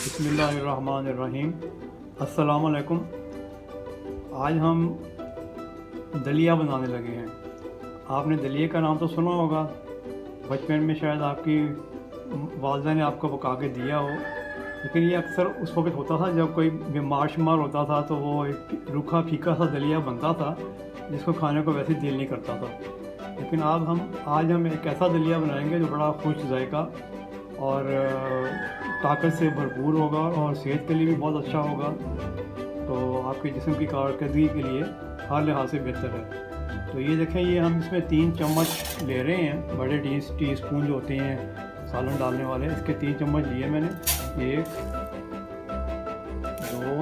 बिस्मिल्लाहिर्रहमानिर्रहीम। अस्सलाम वालेकुम। आज हम दलिया बनाने लगे हैं। आपने दलिए का नाम तो सुना होगा, बचपन में शायद आपकी वालदा ने आपको पका के दिया हो, लेकिन ये अक्सर उस वक्त होता था जब कोई बीमार शुमार होता था तो वो एक रूखा फीका सा दलिया बनता था जिसको खाने को वैसे दिल नहीं करता था। लेकिन आज हम एक ऐसा दलिया बनाएंगे जो बड़ा खुश जायका और ताकत से भरपूर होगा और सेहत के लिए भी बहुत अच्छा होगा, तो आपके जिस्म की कारकर्दगी के लिए हर लिहाज से बेहतर है। तो ये देखें, ये हम इसमें 3 चम्मच ले रहे हैं, बड़े टी स्पून जो होते हैं सालन डालने वाले, इसके 3 चम्मच लिए मैंने, 1 2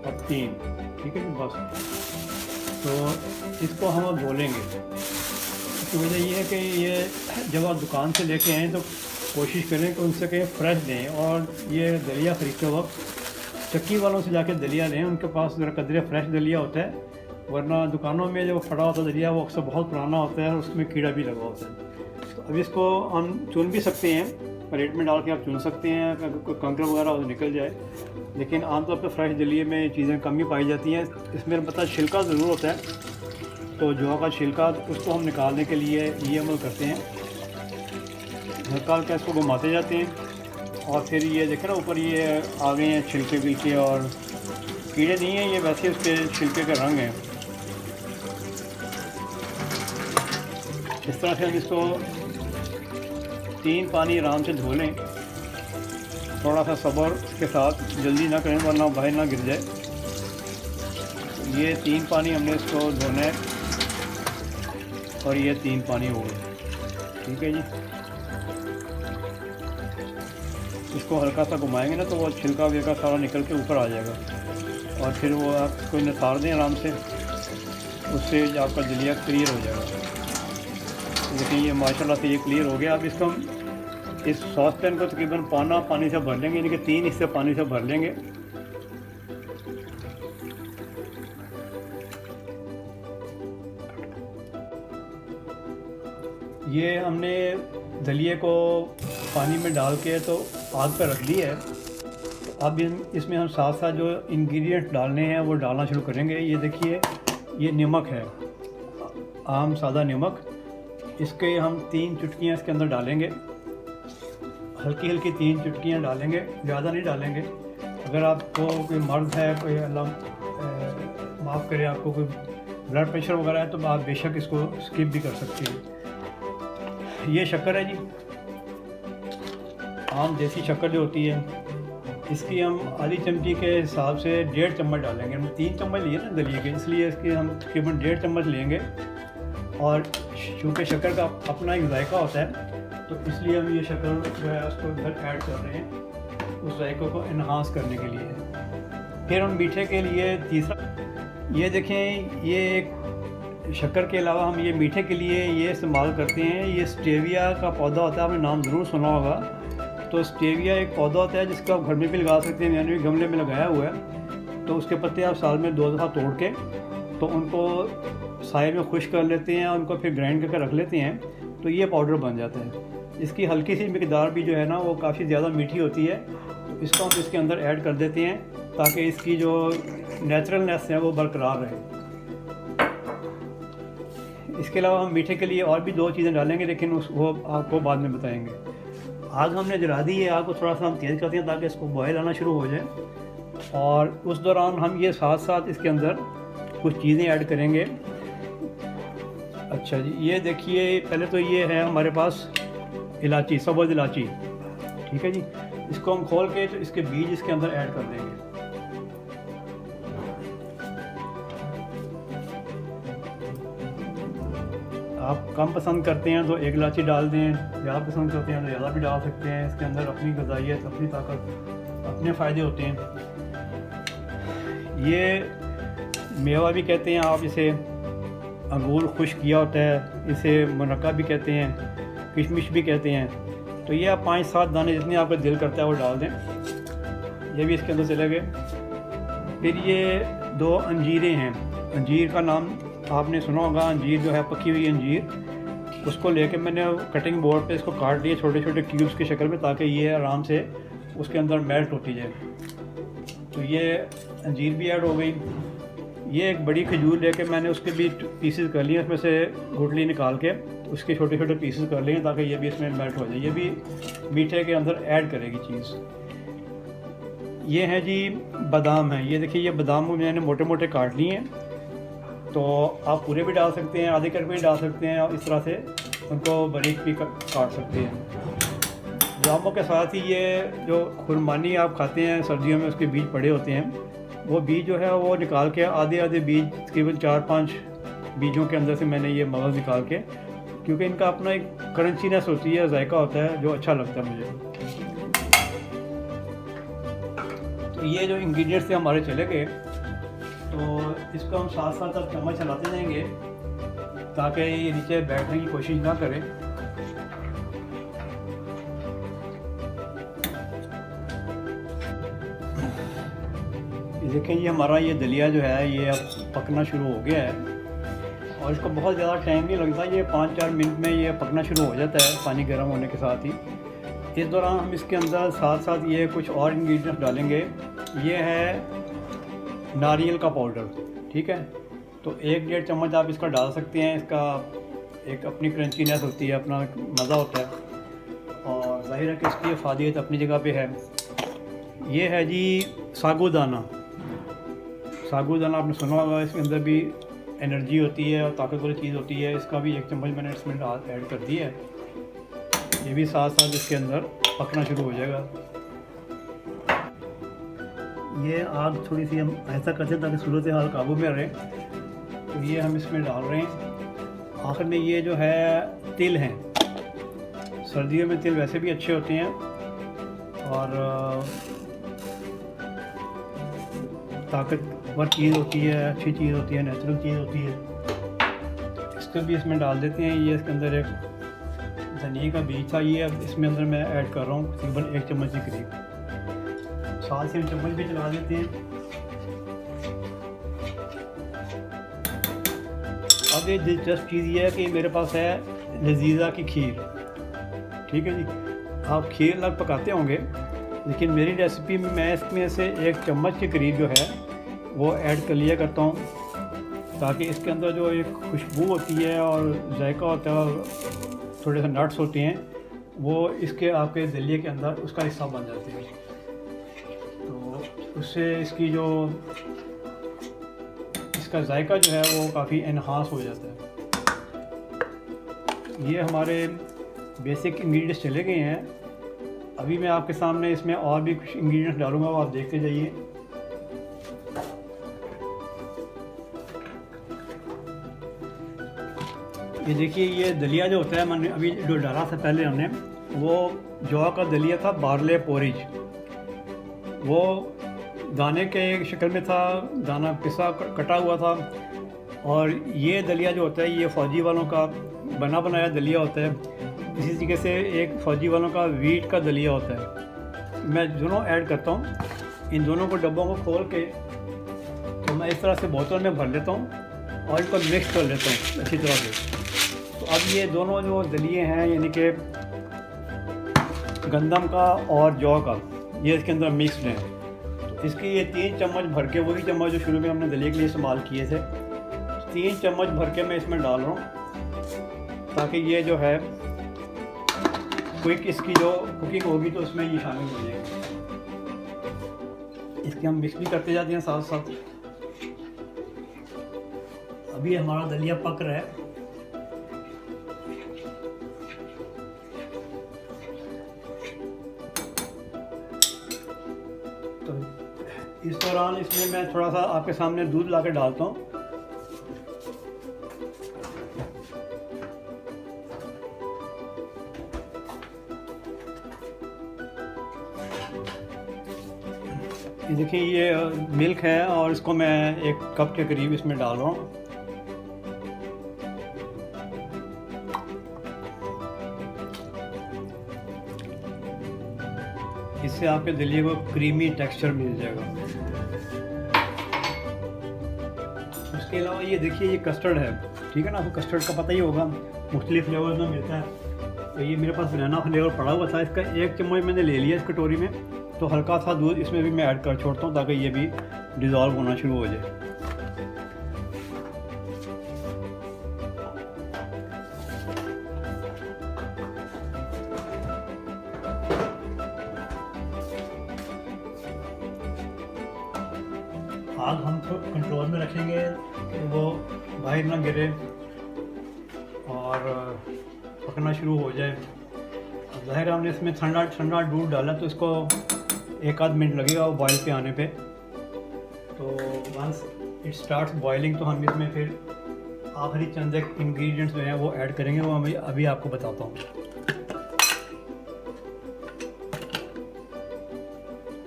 और 3। ठीक है जी, बस। तो इसको हम अब घोलेंगे। इसकी वजह ये है कि ये जब आप दुकान से लेके आएँ तो कोशिश करें कि उनसे कहीं फ्रेश दें, और ये दलिया ख़रीदते वक्त चक्की वालों से जाके दलिया लें, उनके पास ज़रा कदरे फ्रेश दलिया होता है, वरना दुकानों में जो फटा होता दलिया वो अक्सर बहुत पुराना होता है और उसमें कीड़ा भी लगा होता है। तो अब इसको हम चुन भी सकते हैं, प्लेट में डाल के आप चुन सकते हैं, अगर कोई कंकड़ वगैरह हो तो निकल जाए, लेकिन आमतौर पर फ्रेश दलिए में चीज़ें कम ही पाई जाती हैं। इसमें पता छिलका ज़रूर होता है, तो जौ का छिलका उसको हम निकालने के लिए ये अमल करते हैं, निकाल के इसको घुमाते जाते हैं, और फिर ये देखें ना ऊपर ये आ गए हैं छिलके विलके, और कीड़े नहीं हैं, ये वैसे उसके छिलके का रंग है। इस तरह से हम इसको 3 पानी आराम से धो लें, थोड़ा सा सब्र के साथ, जल्दी ना करें वरना बाहर ना गिर जाए। ये 3 पानी हमने इसको धोना है, और ये 3 पानी हो गए। ठीक है जी, इसको हल्का सा घुमाएंगे ना तो वो छिलका विलका सारा निकल के ऊपर आ जाएगा, और फिर वो आप इसको निसार दें आराम से, उससे आपका दलिया क्लियर हो जाएगा। लेकिन ये माशाल्लाह से ये क्लियर हो गया। अब इसको हम इस सॉस पैन को तकरीबन पौना पानी से भर लेंगे, यानी कि 3 हिस्से पानी से भर लेंगे। ये हमने दलिए को पानी में डाल के तो आग पर रख दी है। तो अब इसमें हम साथ साथ जो इंग्रेडिएंट डालने हैं वो डालना शुरू करेंगे। ये देखिए, ये नमक है, आम सादा नमक, इसके हम 3 चुटकियाँ इसके अंदर डालेंगे, हल्की हल्की 3 चुटकियाँ डालेंगे, ज़्यादा नहीं डालेंगे। अगर आपको कोई मर्द है, कोई अल्लाह माफ़ करे, आपको कोई ब्लड प्रेशर वगैरह है तो आप बेशक इसको स्किप भी कर सकते हैं। ये शक्कर है जी, आम देसी शक्कर जो होती है, इसकी हम आधी चमची के हिसाब से 1.5 चम्मच डालेंगे। हम 3 चम्मच लिए ना दलिए के, इसलिए इसके हम तकरीबन 1.5 चम्मच लेंगे। और चूँकि शक्कर का अपना एक जायका होता है, तो इसलिए हम ये शक्कर जो है उसको इधर ऐड कर रहे हैं, उस जायके को इन्हांस करने के लिए। फिर हम मीठे के लिए तीसरा, ये देखें, ये एक शक्कर के अलावा हम ये मीठे के लिए ये इस्तेमाल करते हैं, ये स्टेविया का पौधा होता है, आपने नाम ज़रूर सुना होगा। तो स्टेविया एक पौधा होता है जिसको आप घर में भी लगा सकते हैं, मैंने भी गमले में लगाया हुआ है। तो उसके पत्ते आप साल में 2 दफ़ा तोड़ के तो उनको साए में खुश्क कर लेते हैं, उनको फिर ग्राइंड करके रख लेते हैं, तो ये पाउडर बन जाता है। इसकी हल्की सी मिकदार भी जो है ना वो काफ़ी ज़्यादा मीठी होती है, तो इसको हम इसके अंदर ऐड कर देते हैं ताकि इसकी जो नेचुरलनेस है वो बरकरार रहे। इसके अलावा हम मीठे के लिए और भी 2 चीज़ें डालेंगे, लेकिन वो आपको बाद में बताएंगे। आग हमने जला दी है, आग को थोड़ा सा हम तेज़ करते हैं ताकि इसको बॉयल आना शुरू हो जाए, और उस दौरान हम ये साथ साथ इसके अंदर कुछ चीज़ें ऐड करेंगे। अच्छा जी, ये देखिए, पहले तो ये है हमारे पास इलायची, सब्ज़ इलायची। ठीक है जी, इसको हम खोल के तो इसके बीज इसके अंदर ऐड कर देंगे। आप कम पसंद करते हैं तो 1 इलायची डाल दें, ज़्यादा पसंद करते हैं तो ज़्यादा भी डाल सकते हैं। इसके अंदर अपनी ग़िज़ाइयत, अपनी ताकत, अपने फ़ायदे होते हैं। ये मेवा भी कहते हैं आप इसे, अंगूर खुश्क किया होता है, इसे मुनक्का भी कहते हैं, किशमिश भी कहते हैं। तो ये आप 5-7 दाने जितने आपका दिल करता है वो डाल दें। ये भी इसके अंदर चले गए। फिर ये 2 अंजीरें हैं, अंजीर का नाम आपने सुना होगा, अंजीर जो है पकी हुई अंजीर, उसको लेके मैंने कटिंग बोर्ड पे इसको काट लिया छोटे छोटे क्यूब्स की शक्ल में, ताकि ये आराम से उसके अंदर मेल्ट होती जाए। तो ये अंजीर भी ऐड हो गई। ये एक बड़ी खजूर लेके मैंने उसके भी पीसेस कर लिए, उसमें से गुठली निकाल के उसके छोटे छोटे पीसेस कर लिए ताकि ये भी इसमें मेल्ट हो जाए। ये भी मीठे के अंदर ऐड करेगी चीज़। ये है जी बादाम है। ये देखिए, ये बादाम को मैंने मोटे मोटे काट लिए हैं। तो आप पूरे भी डाल सकते हैं, आधे कट भी डाल सकते हैं, और इस तरह से उनको बारीक भी काट सकते हैं। बादामों के साथ ही ये जो खुरमानी आप खाते हैं सर्दियों में, उसके बीज पड़े होते हैं, वो बीज जो है वो निकाल के आधे आधे बीज, तकरीबन 4-5 बीजों के अंदर से मैंने ये मगज़ निकाल के, क्योंकि इनका अपना एक क्रंचीनेस होती है, जायका होता है जो अच्छा लगता है मुझे। तो ये जो इंग्रेडिएंट्स थे हमारे चले गए, तो इसको हम साथ साथ अब चम्मच चलाते जाएंगे ताकि ये नीचे बैठने की कोशिश ना करें। देखें, ये हमारा ये दलिया जो है ये अब पकना शुरू हो गया है, और इसको बहुत ज़्यादा टाइम नहीं लगता। ये 5-4 मिनट में ये पकना शुरू हो जाता है पानी गर्म होने के साथ ही। इस दौरान हम इसके अंदर साथ साथ ये कुछ और इंग्रेडिएंट्स डालेंगे। ये है नारियल का पाउडर, ठीक है। तो 1-1.5 चम्मच आप इसका डाल सकते हैं। इसका एक अपनी क्रंचीनेस होती है, अपना मज़ा होता है, और ज़ाहिर है कि इसकी अफादियत अपनी जगह पे है। ये है जी सागूदाना। सागूदाना आपने सुना होगा, इसके अंदर भी एनर्जी होती है और ताकतवर चीज़ होती है। इसका भी 1 चम्मच मैंने इसमें ऐड कर दिया है। ये भी साथ साथ इसके अंदर पकना शुरू हो जाएगा। ये आग थोड़ी सी हम ऐसा करते हैं ताकि सूरत हाल काबू में रहे। तो ये हम इसमें डाल रहे हैं। आखिर में ये जो है तिल हैं। सर्दियों में तिल वैसे भी अच्छे होते हैं और ताकतवर चीज़ होती है, अच्छी चीज़ होती है, नेचुरल चीज़ होती है। इसको भी इसमें डाल देते हैं। ये इसके अंदर एक धनिया का बीज था, ये अब इसमें अंदर मैं ऐड कर रहा हूँ तकरीबन 1 चम्मच के करीब। साथ से हम चम्मच भी चला देते हैं। अब ये दिलचस्प चीज़ ये है कि मेरे पास है लजीज़ा की खीर, ठीक है जी। आप खीर अलग पकाते होंगे, लेकिन मेरी रेसिपी में मैं इसमें से 1 चम्मच के करीब जो है वो ऐड कर लिया करता हूँ, ताकि इसके अंदर जो एक खुशबू होती है और जायका होता है और थोड़े से नट्स होते हैं, वो इसके आपके दलिए के अंदर उसका हिस्सा बन जाते हैं। तो उससे इसकी जो इसका जायका जो है वो काफ़ी एनहांस हो जाता है। ये हमारे बेसिक इंग्रेडिएंट्स चले गए हैं। अभी मैं आपके सामने इसमें और भी कुछ इंग्रेडिएंट्स डालूंगा, वो आप देखते जाइए। ये देखिए, ये दलिया जो होता है, मैंने अभी जो डाला था पहले हमने, वो जौ का दलिया था, बारले पोरिज। वो दाने के शक्ल में था, दाना पिसा कटा हुआ था। और ये दलिया जो होता है ये फ़ौजी वालों का बना बनाया दलिया होता है। इसी तरीके से एक फ़ौजी वालों का वीट का दलिया होता है। मैं दोनों ऐड करता हूँ। इन दोनों को डब्बों को खोल के तो मैं इस तरह से बोतल में भर लेता हूँ और इनको मिक्स कर लेता हूँ अच्छी तरह से। तो अब ये दोनों जो दलिए हैं, यानी कि गंदम का और जौ का, ये इसके अंदर मिक्सड हैं। तो इसकी ये 3 चम्मच भर के, वही चम्मच जो शुरू में हमने दलिए के लिए इस्तेमाल किए थे, 3 चम्मच भर के मैं इसमें डाल रहा हूँ, ताकि ये जो है क्विक इसकी जो कुकिंग होगी तो इसमें ये शामिल हो जाएगी। इसके हम मिक्स भी करते जाते हैं साथ साथ। अभी हमारा दलिया पक रहा है। तो इस दौरान इसमें मैं थोड़ा सा आपके सामने दूध ला के डालता हूँ। ये देखिए, ये मिल्क है और इसको मैं 1 कप के करीब इसमें डाल रहा हूँ। इससे आपके दलिए को क्रीमी टेक्सचर मिल जाएगा। उसके अलावा ये देखिए, ये कस्टर्ड है, ठीक है ना। आपको कस्टर्ड का पता ही होगा, मुख्तलिफ फ्लेवर में मिलता है। तो ये मेरे पास बनाना फ्लेवर पड़ा हुआ था, इसका 1 चम्मच मैंने ले लिया इस कटोरी में। तो हल्का सा दूध इसमें भी मैं ऐड कर छोड़ता हूँ ताकि ये भी डिज़ोल्व होना शुरू हो जाए। आग हम तो कंट्रोल में रखेंगे कि वो बाहर ना गिरे और पकना शुरू हो जाए। ज़ाहिर हमने इसमें ठंडा ठंडा दूध डाला तो इसको 1 आध मिनट लगेगा वो बॉयल पे आने पे। तो वंस इट स्टार्ट्स बॉइलिंग तो हम इसमें फिर आखिरी चंद एक इंग्रेडिएंट्स जो हैं वो ऐड करेंगे, वो मैं अभी आपको बताता हूँ।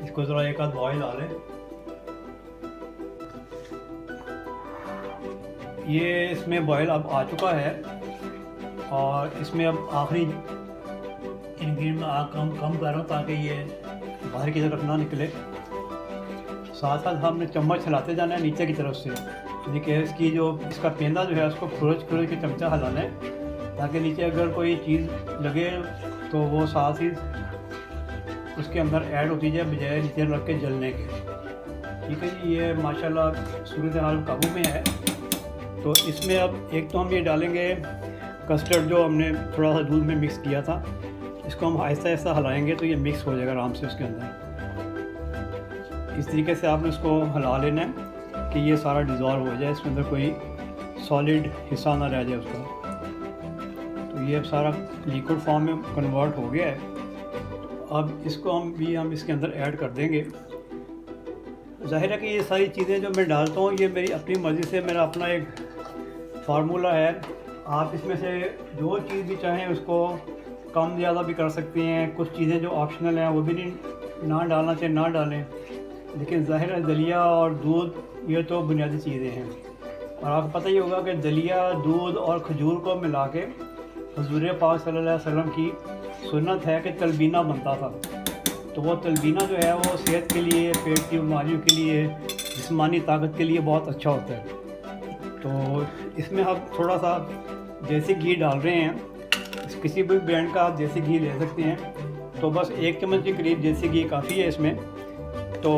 इसको ज़रा 1 आध बॉयल आ लें। ये इसमें बॉयल अब आ चुका है और इसमें अब आखिरी इंग्रेडिएंट में आग कम कर रहा हूँ ताकि ये बाहर की तरफ ना निकले। साथ साथ हमने चम्मच हिलाते जाना है नीचे की तरफ से, देखिए इसकी जो इसका पेंदा जो है उसको खुरच के चमचा हिलाना है ताकि नीचे अगर कोई चीज़ लगे तो वो साथ ही उसके अंदर ऐड होती जाए बजाय नीचे रख के जलने के। ठीक है जी, ये माशाल्लाह सूरत हाल काबू में है। तो इसमें अब एक तो हम ये डालेंगे कस्टर्ड जो हमने थोड़ा सा दूध में मिक्स किया था, इसको हम आहिस्ता आहिस्ता हिलाएंगे तो ये मिक्स हो जाएगा आराम से उसके अंदर। इस तरीके से आपने उसको हिला लेना है कि ये सारा डिज़ोल्व हो जाए, इसके अंदर कोई सॉलिड हिस्सा ना रह जाए उसका। तो ये अब सारा लिक्विड फॉर्म में कन्वर्ट हो गया है। अब इसको हम इसके अंदर ऐड कर देंगे। ज़ाहिर है कि ये सारी चीज़ें जो मैं डालता हूँ ये मेरी अपनी मर्ज़ी से, मेरा अपना एक फार्मूला है। आप इसमें से जो चीज़ भी चाहें उसको कम ज़्यादा भी कर सकते हैं। कुछ चीज़ें जो ऑप्शनल हैं वो भी नहीं ना डालना चाहिए ना डालें, लेकिन ज़ाहिर है दलिया और दूध ये तो बुनियादी चीज़ें हैं। और आपको पता ही होगा कि दलिया, दूध और खजूर को मिला के हुज़ूर पाक सल्लल्लाहु अलैहि वसल्लम की सुन्नत है कि तलबीना बनता था। तो वो तलबीना जो है वो सेहत के लिए, पेट की बीमारियों के लिए, जिस्मानी ताकत के लिए बहुत अच्छा होता है। तो इसमें हम थोड़ा सा देसी घी डाल रहे हैं। किसी भी ब्रांड का आप देसी घी ले सकते हैं। तो बस 1 चम्मच के करीब देसी घी काफ़ी है इसमें। तो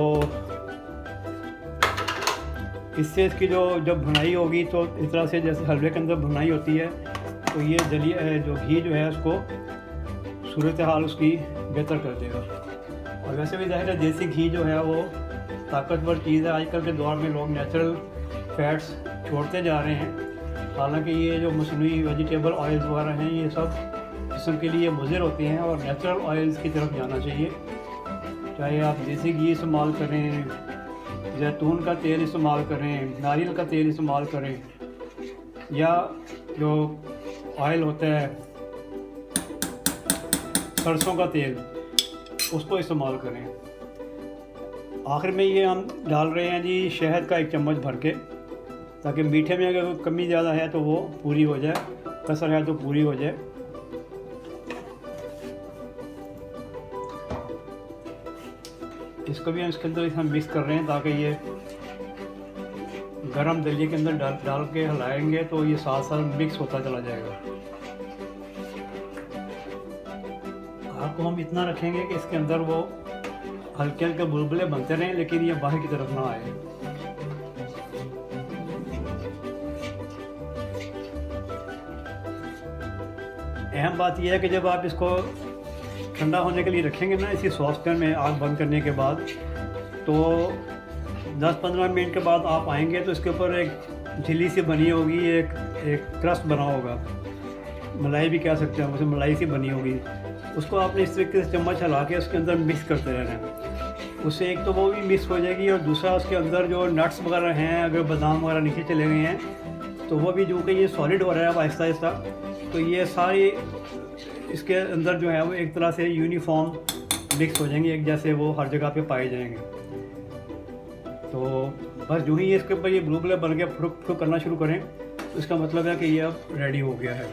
इससे इसकी जब भुनाई होगी तो इस तरह से जैसे हलवे के अंदर भुनाई होती है तो ये दलिया जो घी जो है उसको सूरत हाल उसकी बेहतर कर देगा। और वैसे भी ज़ाहिर है देसी घी जो है वो ताकतवर चीज़ है। आजकल के दौर में लोग नेचुरल फैट्स छोड़ते जा रहे हैं, हालांकि ये जो मसनूई वेजिटेबल ऑयल्स वगैरह हैं ये सब जिस्म के लिए मुज़िर होते हैं और नेचुरल ऑयल्स की तरफ जाना चाहिए। चाहे आप देसी घी इस्तेमाल करें, जैतून का तेल इस्तेमाल करें, नारियल का तेल इस्तेमाल करें, या जो ऑयल होता है सरसों का तेल उसको इस्तेमाल करें। आखिर में ये हम डाल रहे हैं जी शहद का 1 चम्मच भर के, ताकि मीठे में अगर कमी ज़्यादा है तो वो पूरी हो जाए, कसर है तो पूरी हो जाए। इसको भी हम इसके अंदर हम मिक्स कर रहे हैं ताकि ये गरम दलिए के अंदर डाल के हिलाएंगे तो ये साथ साथ मिक्स होता चला जाएगा। आग को हम इतना रखेंगे कि इसके अंदर वो हल्के हल्के बुलबुले बनते रहें, लेकिन ये बाहर की तरफ ना आए। अहम बात यह है कि जब आप इसको ठंडा होने के लिए रखेंगे ना इसी सॉसपैन में आग बंद करने के बाद, तो 10-15 मिनट के बाद आप आएंगे तो इसके ऊपर एक झिल्ली सी बनी होगी, एक क्रस्ट बना होगा, मलाई भी कह सकते हैं, उसे मलाई सी बनी होगी। उसको आपने इस तरीके से चम्मच हिला के उसके अंदर मिक्स करते रहना है। उससे एक तो वो भी मिक्स हो जाएगी और दूसरा उसके अंदर जो नट्स वगैरह हैं, अगर बादाम वगैरह नीचे चले गए हैं तो वो भी जो कि ये सॉलिड हो रहा है अब आहिस्ता आहिस्ता, तो ये सारी इसके अंदर जो है वो एक तरह से यूनिफॉर्म मिक्स हो जाएंगे, एक जैसे वो हर जगह पे पाए जाएंगे। तो बस जो ही इसके ऊपर ये बुलबुले बन के फुक करना शुरू करें तो इसका मतलब है कि ये अब रेडी हो गया है।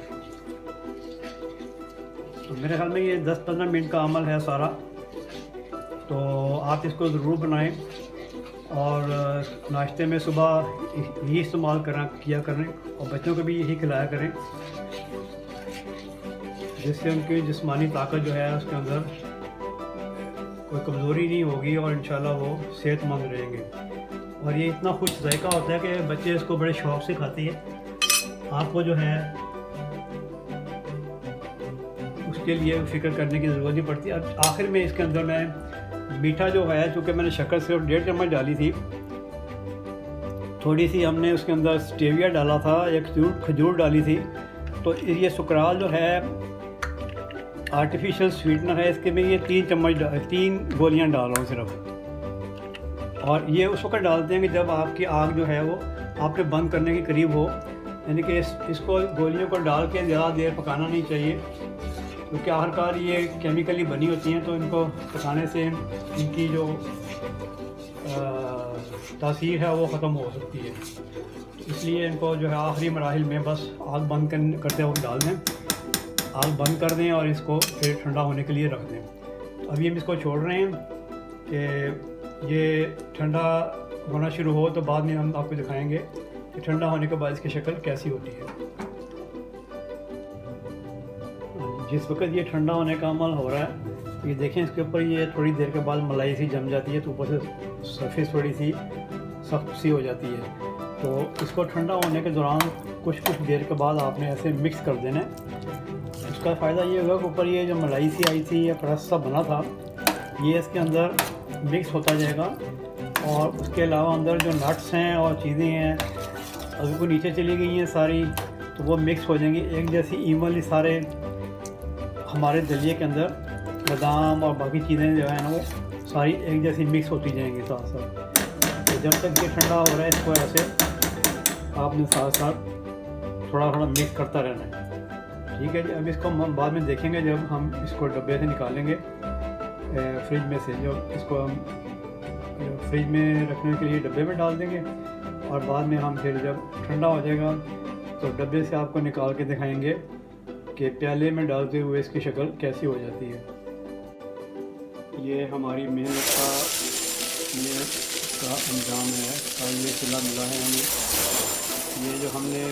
तो मेरे ख्याल में ये 10-15 मिनट का अमल है सारा। तो आप इसको ज़रूर बनाएं और नाश्ते में सुबह यही इस्तेमाल किया करें और बच्चों को भी यही खिलाया करें, जिससे उनकी जिस्मानी ताकत जो है उसके अंदर कोई कमज़ोरी नहीं होगी और इंशाल्लाह वो सेहतमंद रहेंगे। और ये इतना खुश जायका होता है कि बच्चे इसको बड़े शौक़ से खाते हैं। आपको जो है उसके लिए फ़िक्र करने की ज़रूरत नहीं पड़ती। अब आखिर में इसके अंदर मैं मीठा जो है, चूँकि मैंने शक्कर सिर्फ 1.5 चम्मच डाली थी, थोड़ी सी हमने उसके अंदर स्टेविया डाला था, एक खजूर डाली थी। तो ये सुकराल जो है आर्टिफिशियल स्वीटनर है, इसके में ये 3 गोलियां डाल रहा हूँ सिर्फ। और ये उस वक्त डालते हैं कि जब आपकी आग जो है वो आपने बंद करने के करीब हो, यानी कि इसको गोलियों को डाल के ज़्यादा देर पकाना नहीं चाहिए, क्योंकि आखिरकार ये केमिकली बनी होती हैं, तो इनको पकाने से इनकी जो तासीर है वो ख़त्म हो सकती है। इसलिए इनको जो है आखिरी मराहिल में बस आग बंद करते वक्त डाल दें, आग बंद कर दें और इसको फिर ठंडा होने के लिए रख दें। तो अभी हम इसको छोड़ रहे हैं कि ये ठंडा होना शुरू हो, तो बाद में हम आपको दिखाएंगे कि ठंडा होने के बाद इसकी शक्ल कैसी होती है। जिस वक्त ये ठंडा होने का अमल हो रहा है, ये देखें इसके ऊपर ये थोड़ी देर के बाद मलाई सी जम जाती है, तो ऊपर से सरफेस थोड़ी सी सख्त सी हो जाती है। तो इसको ठंडा होने के दौरान कुछ देर के बाद आपने ऐसे मिक्स कर देना है। इसका फ़ायदा ये होगा कि ऊपर ये जो मलाई सी आई थी या क्रस्ट सा बना था, ये इसके अंदर मिक्स होता जाएगा। और उसके अलावा अंदर जो नट्स हैं और चीज़ें हैं अगर वो नीचे चली गई हैं सारी, तो वो मिक्स हो जाएंगी एक जैसी इवनली सारे हमारे दलिए के अंदर। बादाम और बाकी चीज़ें जो है ना वो सारी एक जैसी मिक्स होती जाएंगी साथ साथ। तो जब तक ये ठंडा हो रहा है, इसको ऐसे आपने साथ साथ थोड़ा थोड़ा मिक्स करता रहना है। ठीक है जी। अब इसको हम बाद में देखेंगे जब हम इसको डब्बे से निकालेंगे फ्रिज में से। जब इसको हम फ्रिज में रखने के लिए डब्बे में डाल देंगे और बाद में हम फिर जब ठंडा हो जाएगा तो डब्बे से आपको निकाल के दिखाएंगे कि प्याले में डालते हुए इसकी शक्ल कैसी हो जाती है। ये हमारी मेहनत का अंजाम है, और ये सिला मिला है हमें। ये जो हमने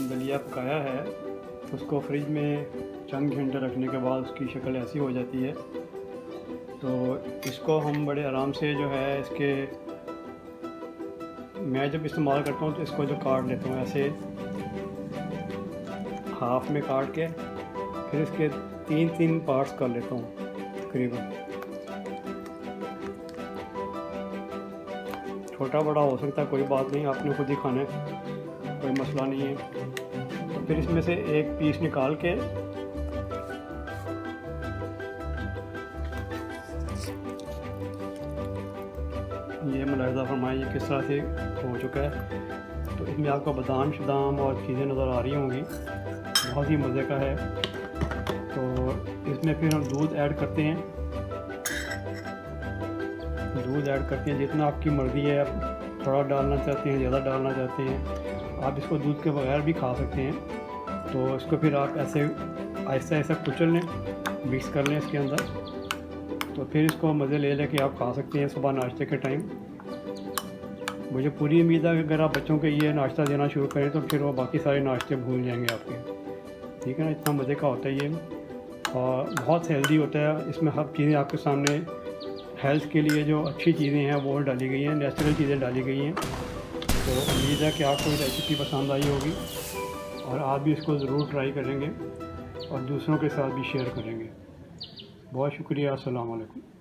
दलिया पकाया है उसको फ्रिज में चंद घंटे रखने के बाद उसकी शक्ल ऐसी हो जाती है। तो इसको हम बड़े आराम से जो है इसके, मैं जब इस्तेमाल करता हूँ तो इसको जो काट लेता हूँ ऐसे हाफ में काट के, फिर इसके 3 पार्ट्स कर लेता हूँ तकरीबन। छोटा बड़ा हो सकता है, कोई बात नहीं, आपने खुद ही खाना है, कोई मसला नहीं है। तो फिर इसमें से एक पीस निकाल के ये मुलाहिज़ा फरमाइए किस तरह से हो चुका है। तो इसमें आपको बादाम शदाम और चीज़ें नज़र आ रही होंगी, बहुत ही मज़े का है। तो इसमें फिर हम दूध ऐड करते हैं, जितना आपकी मर्ज़ी है। आप थोड़ा डालना चाहते हैं, ज़्यादा डालना चाहते हैं, आप इसको दूध के बगैर भी खा सकते हैं। तो इसको फिर आप ऐसे आहिस्ता आहिस्ता कुचल लें, मिक्स कर लें इसके अंदर। तो फिर इसको मज़े ले लेके आप खा सकते हैं सुबह नाश्ते के टाइम। मुझे पूरी उम्मीद है कि अगर आप बच्चों को ये नाश्ता देना शुरू करें तो फिर वो बाकी सारे नाश्ते भूल जाएंगे आपके। ठीक है ना, इतना मज़े का होता है ये और बहुत हेल्दी होता है। इसमें हर चीज़ें आपके सामने हेल्थ के लिए जो अच्छी चीज़ें हैं वो डाली गई हैं, नेचुरल चीज़ें डाली गई हैं। तो उम्मीद है कि आपको ये रेसिपी पसंद आई होगी और आप भी इसको ज़रूर ट्राई करेंगे और दूसरों के साथ भी शेयर करेंगे। बहुत शुक्रिया। अस्सलाम वालेकुम।